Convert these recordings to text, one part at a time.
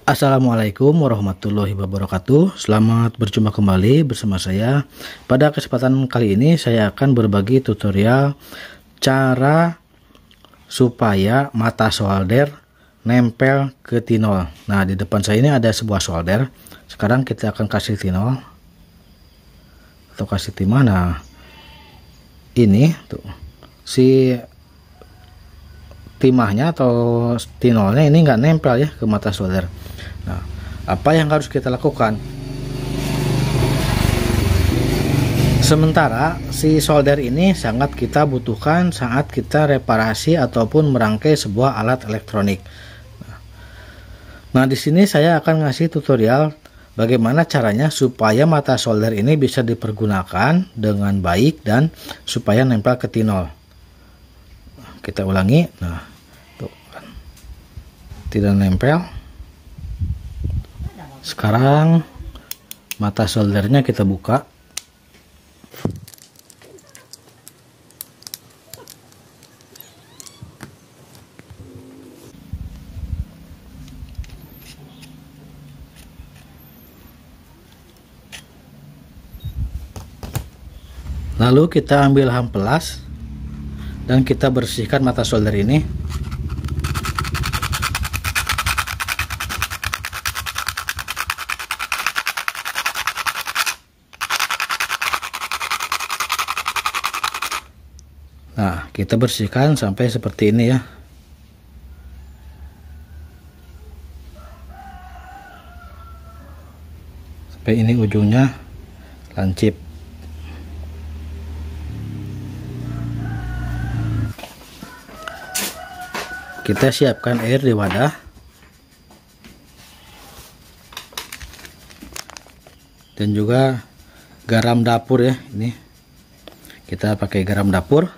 Assalamualaikum warahmatullahi wabarakatuh. Selamat berjumpa kembali bersama saya. Pada kesempatan kali ini saya akan berbagi tutorial cara supaya mata solder nempel ke tinol. Nah, di depan saya ini ada sebuah solder. Sekarang kita akan kasih tinol atau kasih timah. Nah, ini tuh si timahnya atau tinolnya ini nggak nempel ya ke mata solder. Nah, apa yang harus kita lakukan? Sementara si solder ini sangat kita butuhkan saat kita reparasi ataupun merangkai sebuah alat elektronik. Nah, di sini saya akan ngasih tutorial bagaimana caranya supaya mata solder ini bisa dipergunakan dengan baik dan supaya nempel ke tinol. Kita ulangi. Nah, tuh kan tidak nempel. Sekarang mata soldernya kita buka. Lalu kita ambil hampelas dan kita bersihkan mata solder ini. Nah, kita bersihkan sampai seperti ini ya. Sampai ini ujungnya lancip. Kita siapkan air di wadah. Dan juga garam dapur ya, ini. Kita pakai garam dapur.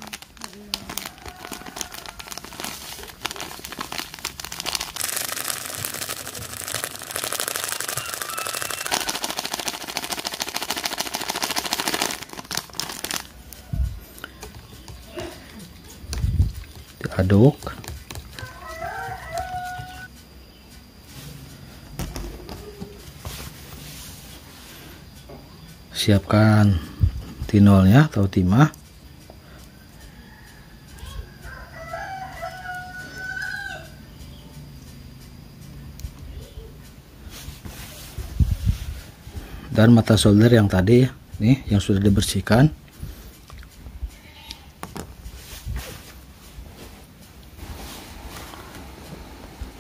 Aduk. Siapkan tinolnya atau timah. Dan mata solder yang tadi nih yang sudah dibersihkan.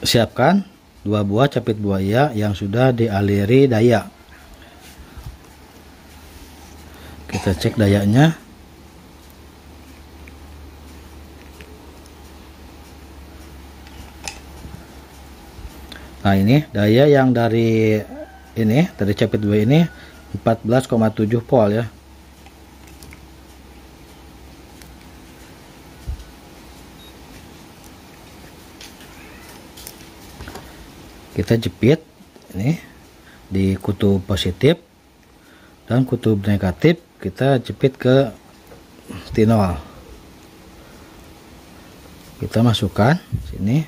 Siapkan 2 buah capit buaya yang sudah dialiri daya. Kita cek dayanya. Nah, ini daya yang dari capit buaya ini 14,7 volt ya. Kita jepit ini di kutub positif dan kutub negatif, kita jepit ke tinol. Kita masukkan sini.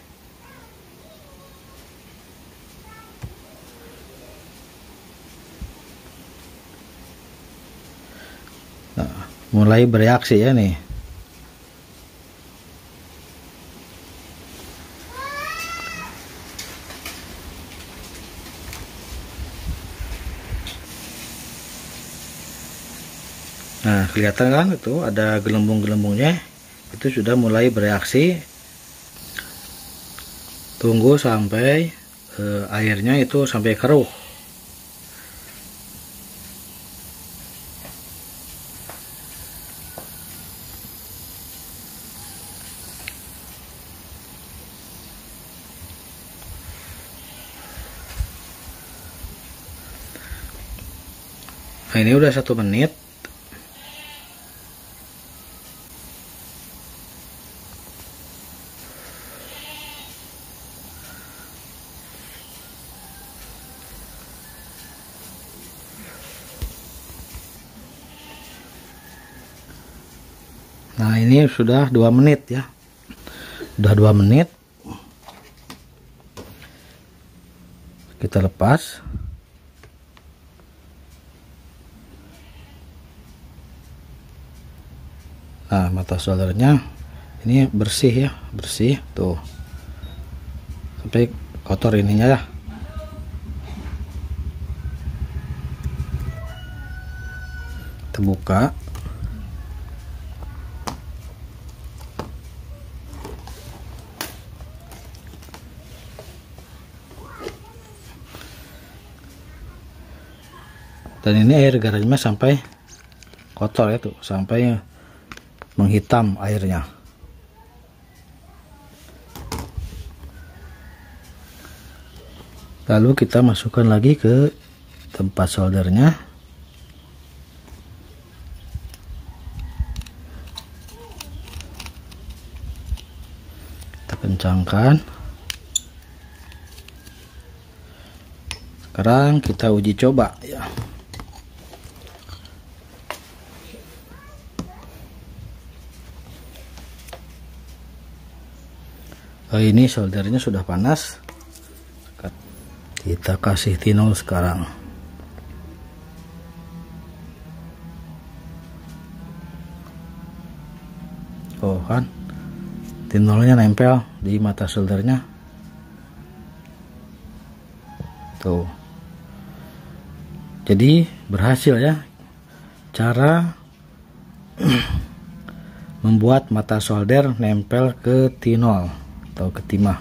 Nah, mulai bereaksi ya nih. Nah, kelihatan kan itu ada gelembung-gelembungnya, itu sudah mulai bereaksi. Tunggu sampai airnya itu sampai keruh. Nah, ini udah 1 menit. Nah, ini sudah 2 menit ya. Udah 2 menit. kita lepas. Nah, mata soldernya ini bersih ya, bersih tuh, sampai kotor ininya ya. Kita buka. Dan ini air garanya sampai kotor ya tuh, sampai menghitam airnya. Lalu kita masukkan lagi ke tempat soldernya. Kita kencangkan. Sekarang kita uji coba ya. Ini soldernya sudah panas. Kita kasih tinol sekarang. Oh kan, tinolnya nempel di mata soldernya. Tuh. Jadi berhasil ya cara membuat mata solder nempel ke tinol atau ke timah.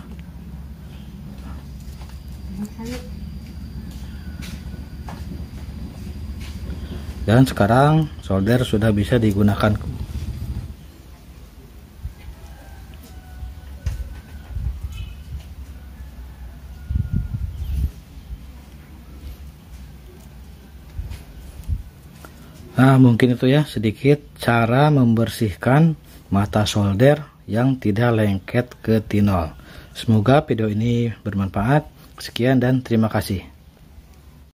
Dan sekarang solder sudah bisa digunakan. Nah, mungkin itu ya sedikit cara membersihkan mata solder yang tidak lengket ke tinol. Semoga video ini bermanfaat. Sekian dan terima kasih.